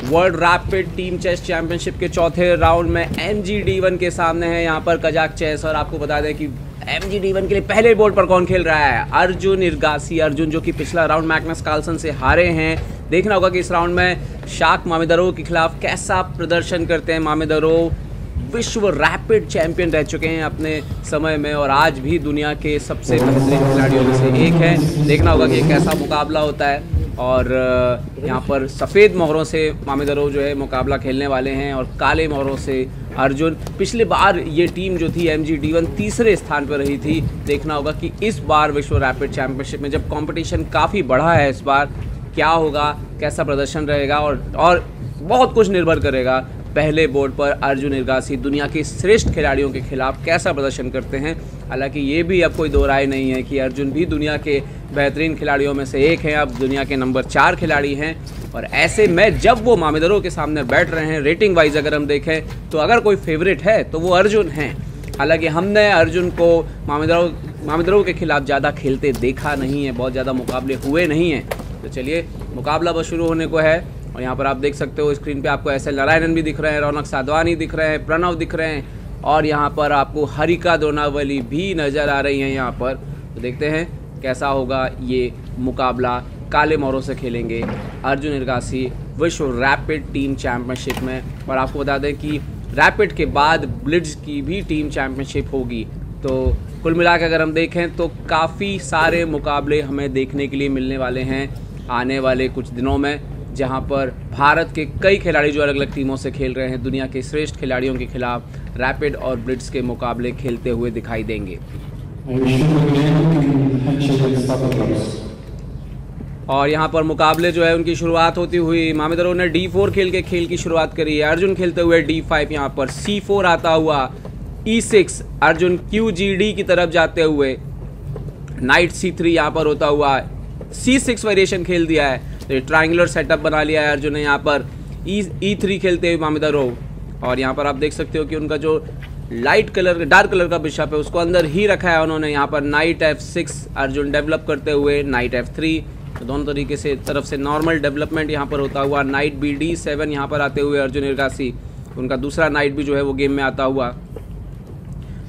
World rapid team chess championship के चौथे round में MGD1 के सामने है यहाँ पर कजाक चेस। और आपको बता दें कि MGD1 के लिए पहले बोर्ड पर कौन खेल रहा है, अर्जुन इरगासी। अर्जुन जो कि पिछला राउंड मैग्नस कार्लसन से हारे हैं। देखना होगा कि इस राउंड में शाक मामेदरोव के खिलाफ कैसा प्रदर्शन करते हैं। मामेदरोव विश्व रैपिड चैंपियन रह चुके हैं अपने समय में और आज भी दुनिया के सबसे बेहतरीन खिलाड़ियों में से एक है। देखना होगा कि कैसा मुकाबला होता है। और यहाँ पर सफ़ेद मोहरों से मामेदरोव जो है मुकाबला खेलने वाले हैं और काले मोहरों से अर्जुन। पिछले बार ये टीम जो थी MGD1 तीसरे स्थान पर रही थी। देखना होगा कि इस बार विश्व रैपिड चैंपियनशिप में जब कंपटीशन काफ़ी बढ़ा है इस बार क्या होगा, कैसा प्रदर्शन रहेगा और बहुत कुछ निर्भर करेगा पहले बोर्ड पर अर्जुन इरगासी दुनिया के श्रेष्ठ खिलाड़ियों के खिलाफ कैसा प्रदर्शन करते हैं। हालांकि ये भी अब कोई दो राय नहीं है कि अर्जुन भी दुनिया के बेहतरीन खिलाड़ियों में से एक हैं, अब दुनिया के नंबर 4 खिलाड़ी हैं। और ऐसे में जब वो मामेदरोव के सामने बैठ रहे हैं, रेटिंग वाइज अगर हम देखें तो अगर कोई फेवरेट है तो वो अर्जुन हैं। हालांकि हमने अर्जुन को मामेदरोव के खिलाफ ज़्यादा खेलते देखा नहीं है, बहुत ज़्यादा मुकाबले हुए नहीं हैं। तो चलिए मुकाबला बस शुरू होने को है। और यहाँ पर आप देख सकते हो स्क्रीन पे आपको SL नारायणन भी दिख रहे हैं, रौनक साधवानी दिख रहे हैं, प्रणव दिख रहे हैं और यहाँ पर आपको हरिका द्रोणावली भी नज़र आ रही हैं यहाँ पर। तो देखते हैं कैसा होगा ये मुकाबला। काले मोहरों से खेलेंगे अर्जुन इरगासी विश्व रैपिड टीम चैम्पियनशिप में। और आपको बता दें कि रैपिड के बाद ब्लिट्ज की भी टीम चैम्पियनशिप होगी। तो कुल मिला के अगर हम देखें तो काफ़ी सारे मुकाबले हमें देखने के लिए मिलने वाले हैं आने वाले कुछ दिनों में, जहां पर भारत के कई खिलाड़ी जो अलग अलग टीमों से खेल रहे हैं दुनिया के श्रेष्ठ खिलाड़ियों के खिलाफ रैपिड और ब्लिट्ज के मुकाबले खेलते हुए दिखाई देंगे। और यहां पर मुकाबले जो है उनकी शुरुआत होती हुई मामेदरोव ने D4 खेल के खेल की शुरुआत करी है। अर्जुन खेलते हुए D5, यहां पर C4 आता हुआ, E6 अर्जुन QGD की तरफ जाते हुए, नाइट C3 यहाँ पर होता हुआ, C6 वेरिएशन खेल दिया है। तो ट्रायंगुलर सेटअप बना लिया है अर्जुन ने यहाँ पर। E3 खेलते हुए मामेदरोव। और यहाँ पर आप देख सकते हो कि उनका जो डार्क कलर का बिशप है उसको अंदर ही रखा है उन्होंने। यहाँ पर नाइट F6 अर्जुन डेवलप करते हुए, नाइट F3। तो दोनों तरीके से तरफ से नॉर्मल डेवलपमेंट यहाँ पर होता हुआ, नाइट BD7 यहाँ पर आते हुए अर्जुन इरगासी। उनका दूसरा नाइट भी जो है वो गेम में आता हुआ।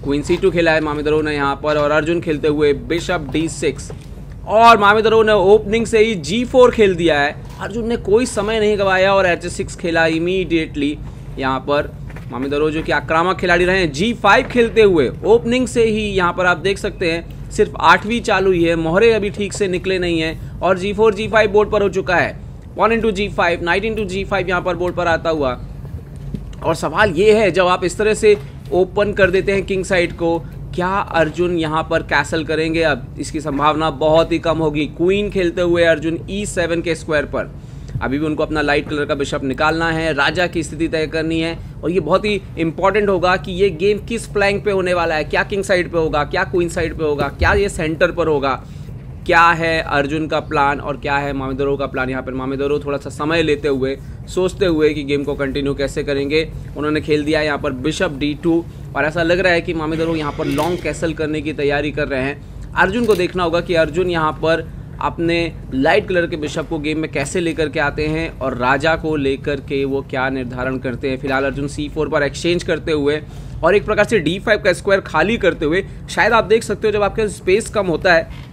क्वीन C2 खेला है मामेदरोव ने यहाँ पर और अर्जुन खेलते हुए बिशप D6। और मामेदरोव ने ओपनिंग से ही G4 खेल दिया है। अर्जुन ने कोई समय नहीं गवाया और H6 खेला इमीडिएटली। यहाँ पर मामेदरोव जो कि आक्रामक खिलाड़ी रहे हैं, G5 खेलते हुए ओपनिंग से ही यहाँ पर आप देख सकते हैं सिर्फ 8वीं चालू ही है, मोहरे अभी ठीक से निकले नहीं हैं और G4 G5 बोर्ड पर हो चुका है। 1 into G5, night into G5 यहाँ पर बोर्ड पर आता हुआ। और सवाल ये है जब आप इस तरह से ओपन कर देते हैं किंग साइड को, क्या अर्जुन यहाँ पर कैसल करेंगे? अब इसकी संभावना बहुत ही कम होगी। क्वीन खेलते हुए अर्जुन E7 के स्क्वायर पर, अभी भी उनको अपना लाइट कलर का बिशप निकालना है, राजा की स्थिति तय करनी है। और ये बहुत ही इंपॉर्टेंट होगा कि ये गेम किस फ्लैंक पे होने वाला है, क्या किंग साइड पे होगा, क्या क्वीन साइड पे होगा, क्या ये सेंटर पर होगा, क्या है अर्जुन का प्लान और क्या है मामेदरोव का प्लान। यहाँ पर मामेदरोव थोड़ा सा समय लेते हुए सोचते हुए कि गेम को कंटिन्यू कैसे करेंगे, उन्होंने खेल दिया यहाँ पर बिशप D2। और ऐसा लग रहा है कि मामेदरोव यहाँ पर लॉन्ग कैसल करने की तैयारी कर रहे हैं। अर्जुन को देखना होगा कि अर्जुन यहाँ पर अपने लाइट कलर के बिशप को गेम में कैसे लेकर के आते हैं और राजा को लेकर के वो क्या निर्धारण करते हैं। फिलहाल अर्जुन C4 पर एक्सचेंज करते हुए और एक प्रकार से D5 का स्क्वायर खाली करते हुए, शायद आप देख सकते हो जब आपके स्पेस कम होता है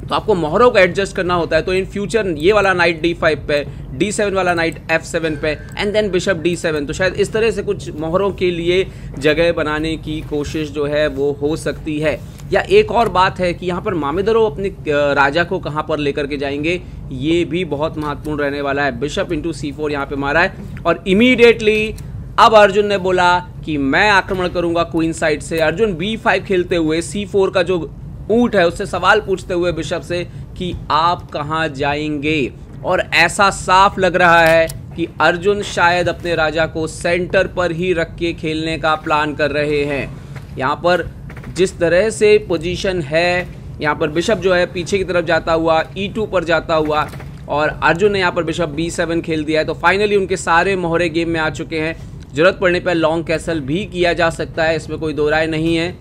तो आपको मोहरों को एडजस्ट करना होता है। तो इन फ्यूचर ये वाला नाइट D5 पे, D7 वाला नाइट F7 पे एंड देन बिशप D7, तो शायद इस तरह से कुछ मोहरों के लिए जगह बनाने की कोशिश जो है वो हो सकती है। या एक और बात है कि यहाँ पर मामेदरोव अपने राजा को कहाँ पर लेकर के जाएंगे, ये भी बहुत महत्वपूर्ण रहने वाला है। बिशप इंटू C4 यहाँ पे मारा है और इमीडिएटली अब अर्जुन ने बोला कि मैं आक्रमण करूंगा क्वीन साइड से। अर्जुन B5 खेलते हुए C4 का जो ऊंट है उससे सवाल पूछते हुए बिशप से कि आप कहाँ जाएंगे। और ऐसा साफ लग रहा है कि अर्जुन शायद अपने राजा को सेंटर पर ही रख के खेलने का प्लान कर रहे हैं। यहाँ पर जिस तरह से पोजीशन है, यहाँ पर बिशप जो है पीछे की तरफ जाता हुआ, E2 पर जाता हुआ और अर्जुन ने यहाँ पर बिशप B7 खेल दिया है। तो फाइनली उनके सारे मोहरे गेम में आ चुके हैं। जरूरत पड़ने पर लॉन्ग कैसल भी किया जा सकता है, इसमें कोई दो राय नहीं है।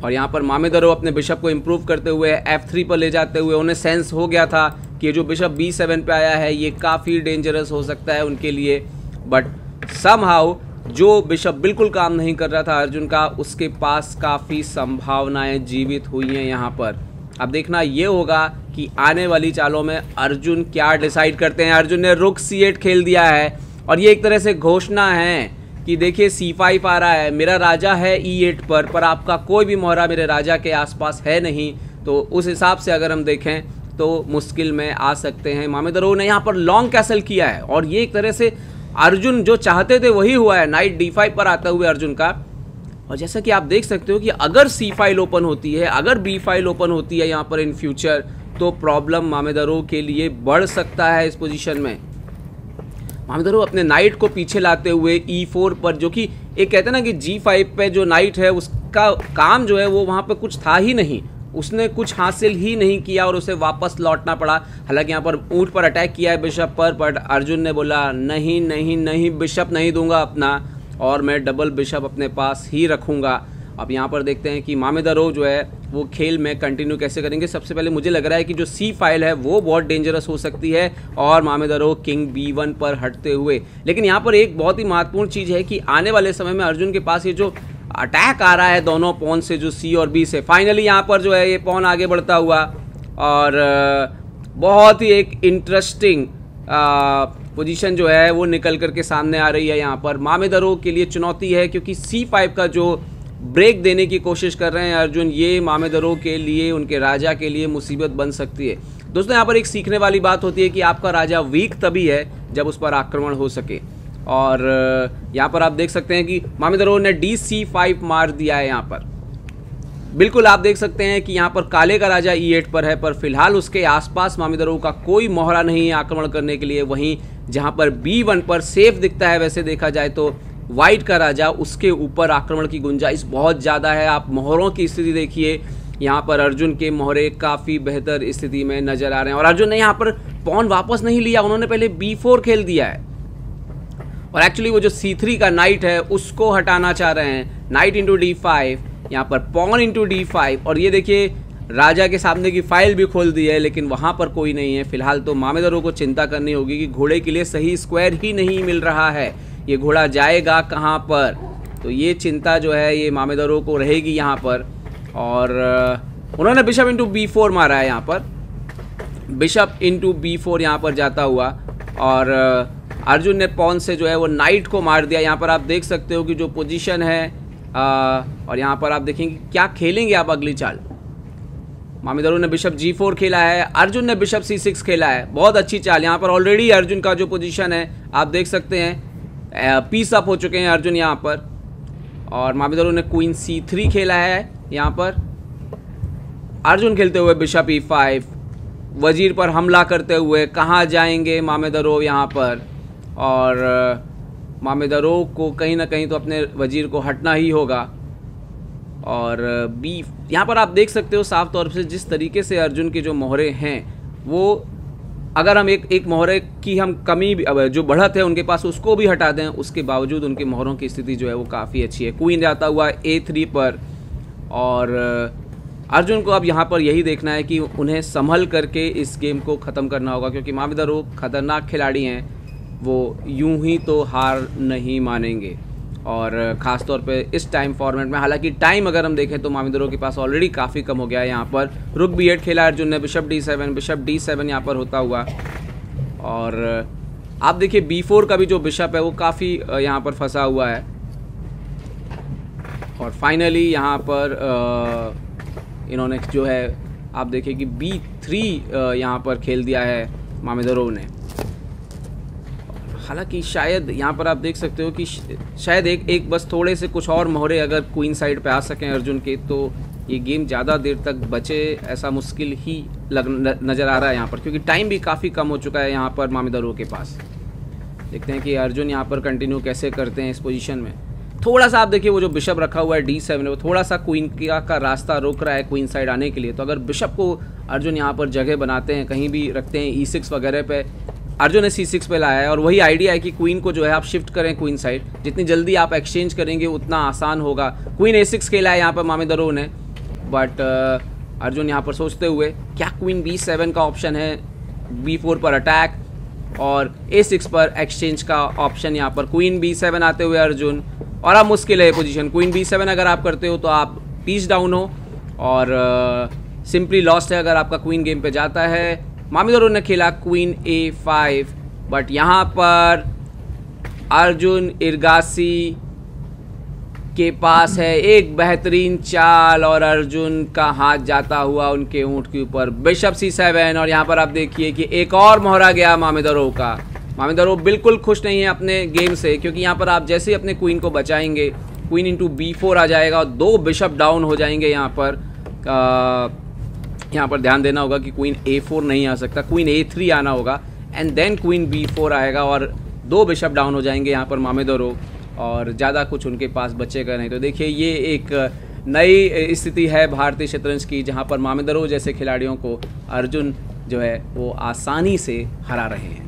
और यहाँ पर मामेदरोव अपने बिशप को इम्प्रूव करते हुए F3 पर ले जाते हुए, उन्हें सेंस हो गया था कि जो बिशप B7 पे आया है ये काफ़ी डेंजरस हो सकता है उनके लिए, बट समहाउ जो बिशप बिल्कुल काम नहीं कर रहा था अर्जुन का, उसके पास काफ़ी संभावनाएं जीवित हुई हैं यहाँ पर। अब देखना ये होगा कि आने वाली चालों में अर्जुन क्या डिसाइड करते हैं। अर्जुन ने रुक C8 खेल दिया है और ये एक तरह से घोषणा है कि देखिए C5 आ रहा है, मेरा राजा है E8 पर आपका कोई भी मोहरा मेरे राजा के आसपास है नहीं, तो उस हिसाब से अगर हम देखें तो मुश्किल में आ सकते हैं। मामेदरोव ने यहाँ पर लॉन्ग कैसल किया है और ये एक तरह से अर्जुन जो चाहते थे वही हुआ है, नाइट D5 पर आता हुए अर्जुन का। और जैसा कि आप देख सकते हो कि अगर C फाइल ओपन होती है, अगर B फाइल ओपन होती है यहाँ पर इन फ्यूचर, तो प्रॉब्लम मामेदरोव के लिए बढ़ सकता है इस पोजीशन में। मामेदरोव अपने नाइट को पीछे लाते हुए E4 पर, जो कि एक कहते हैं ना कि G5 पे जो नाइट है उसका काम जो है वो वहाँ पे कुछ था ही नहीं, उसने कुछ हासिल ही नहीं किया और उसे वापस लौटना पड़ा। हालांकि यहाँ पर ऊँट पर अटैक किया है बिशप पर, बट अर्जुन ने बोला नहीं नहीं नहीं, बिशप नहीं दूंगा अपना, और मैं डबल बिशप अपने पास ही रखूँगा। अब यहाँ पर देखते हैं कि मामेदरोव जो है वो खेल में कंटिन्यू कैसे करेंगे। सबसे पहले मुझे लग रहा है कि जो C फाइल है वो बहुत डेंजरस हो सकती है और मामेदरोव किंग B1 पर हटते हुए। लेकिन यहाँ पर एक बहुत ही महत्वपूर्ण चीज़ है कि आने वाले समय में अर्जुन के पास ये जो अटैक आ रहा है दोनों पॉन से, जो C और B से, फाइनली यहाँ पर जो है ये पॉन आगे बढ़ता हुआ और बहुत ही एक इंटरेस्टिंग पोजीशन जो है वो निकल करके सामने आ रही है। यहाँ पर मामेदरोव के लिए चुनौती है क्योंकि C5 का जो ब्रेक देने की कोशिश कर रहे हैं अर्जुन, ये मामेदरोव के लिए, उनके राजा के लिए मुसीबत बन सकती है। दोस्तों यहाँ पर एक सीखने वाली बात होती है कि आपका राजा वीक तभी है जब उस पर आक्रमण हो सके। और यहाँ पर आप देख सकते हैं कि मामेदरोव ने DC5 मार दिया है। यहाँ पर बिल्कुल आप देख सकते हैं कि यहाँ पर काले का राजा E8 पर है, पर फिलहाल उसके आसपास मामेदरोव का कोई मोहरा नहीं है आक्रमण करने के लिए। वहीं जहाँ पर B1 पर सेफ दिखता है वैसे देखा जाए तो वाइट का राजा, उसके ऊपर आक्रमण की गुंजाइश बहुत ज़्यादा है। आप मोहरों की स्थिति देखिए, यहाँ पर अर्जुन के मोहरे काफ़ी बेहतर स्थिति में नजर आ रहे हैं और अर्जुन ने यहाँ पर पॉन वापस नहीं लिया, उन्होंने पहले B4 खेल दिया है और एक्चुअली वो जो C3 का नाइट है उसको हटाना चाह रहे हैं। नाइट इंटू D5, यहाँ पर पॉन इंटू D5 और ये देखिए राजा के सामने की फाइल भी खोल दी है, लेकिन वहाँ पर कोई नहीं है। फिलहाल तो मामेदरोव को चिंता करनी होगी कि घोड़े के लिए सही स्क्वायर ही नहीं मिल रहा है, ये घोड़ा जाएगा कहाँ पर, तो ये चिंता जो है ये मामेदरोव को रहेगी यहाँ पर। और उन्होंने बिशप इंटू B4 मारा है, यहाँ पर बिशप इंटू B4 यहाँ पर जाता हुआ और अर्जुन ने पॉन से जो है वो नाइट को मार दिया। यहाँ पर आप देख सकते हो कि जो पोजीशन है और यहाँ पर आप देखेंगे क्या खेलेंगे आप अगली चाल। मामेदरोव ने बिशप G4 खेला है, अर्जुन ने बिशप C6 खेला है, बहुत अच्छी चाल। यहाँ पर ऑलरेडी अर्जुन का जो पोजीशन है आप देख सकते हैं, पीस अप हो चुके हैं अर्जुन यहाँ पर। और मामेदरोव ने क्वीन C3 खेला है, यहाँ पर अर्जुन खेलते हुए बिशप E5, वजीर पर हमला करते हुए कहाँ जाएंगे मामेदरोव यहाँ पर। और मामेदरोव को कहीं ना कहीं तो अपने वजीर को हटना ही होगा। और यहाँ पर आप देख सकते हो साफ तौर से जिस तरीके से अर्जुन के जो मोहरे हैं वो, अगर हम एक मोहरे की हम कमी जो बढ़त है उनके पास उसको भी हटा दें, उसके बावजूद उनके मोहरों की स्थिति जो है वो काफ़ी अच्छी है। क्वीन जाता हुआ A3 पर और अर्जुन को अब यहाँ पर यही देखना है कि उन्हें संभल करके इस गेम को ख़त्म करना होगा, क्योंकि मामेदरोव खतरनाक खिलाड़ी हैं, वो यूं ही तो हार नहीं मानेंगे। और ख़ास तौर पे इस टाइम फॉर्मेट में, हालांकि टाइम अगर हम देखें तो मामेदरोव के पास ऑलरेडी काफ़ी कम हो गया है। यहाँ पर रुक B8 खेला अर्जुन ने, बिशप D7 यहाँ पर होता हुआ। और आप देखिए B4 का भी जो बिशप है वो काफ़ी यहाँ पर फंसा हुआ है। और फाइनली यहाँ पर इन्होंने जो है आप देखिए कि B3 यहाँ पर खेल दिया है मामेदरोव ने। हालांकि शायद यहाँ पर आप देख सकते हो कि शायद एक बस थोड़े से कुछ और मोहरे अगर क्वीन साइड पे आ सकें अर्जुन के, तो ये गेम ज़्यादा देर तक बचे ऐसा मुश्किल ही नज़र आ रहा है यहाँ पर, क्योंकि टाइम भी काफ़ी कम हो चुका है यहाँ पर मामेदरोव के पास। देखते हैं कि अर्जुन यहाँ पर कंटिन्यू कैसे करते हैं इस पोजीशन में। थोड़ा सा आप देखिए वो जो बिशप रखा हुआ है D7 वो थोड़ा सा क्वीन का रास्ता रोक रहा है क्वीन साइड आने के लिए। तो अगर बिशप को अर्जुन यहाँ पर जगह बनाते हैं, कहीं भी रखते हैं E6 वगैरह पे, अर्जुन ने C6 पे लाया है और वही आइडिया है कि क्वीन को जो है आप शिफ्ट करें क्वीन साइड, जितनी जल्दी आप एक्सचेंज करेंगे उतना आसान होगा। क्वीन A6 खेला है यहाँ पर मामेदरोव ने, बट अर्जुन यहाँ पर सोचते हुए क्या क्वीन B7 का ऑप्शन है, B4 पर अटैक और A6 पर एक्सचेंज का ऑप्शन यहाँ पर। क्वीन B7 आते हुए अर्जुन, और अब मुश्किल है पोजीशन। क्वीन B7 अगर आप करते हो तो आप पीस डाउन हो और सिंपली लॉस्ट है अगर आपका क्वीन गेम पे जाता है। मामिदोरो ने खेला क्वीन A5, बट यहाँ पर अर्जुन इरगासी के पास है एक बेहतरीन चाल और अर्जुन का हाथ जाता हुआ उनके ऊंट के ऊपर। बिशप C7, और यहाँ पर आप देखिए कि एक और मोहरा गया मामिदोरो का। मामिदोरो बिल्कुल खुश नहीं है अपने गेम से, क्योंकि यहाँ पर आप जैसे ही अपने क्वीन को बचाएंगे, क्वीन इंटू B4 आ जाएगा और 2 बिशप डाउन हो जाएंगे। यहाँ पर ध्यान देना होगा कि क्वीन A4 नहीं आ सकता, क्वीन A3 आना होगा एंड देन क्वीन B4 आएगा और 2 बिशप डाउन हो जाएंगे यहाँ पर मामिदोरो, और ज़्यादा कुछ उनके पास बचेगा नहीं। तो देखिए ये एक नई स्थिति है भारतीय शतरंज की, जहाँ पर मामिदोरो जैसे खिलाड़ियों को अर्जुन जो है वो आसानी से हरा रहे हैं।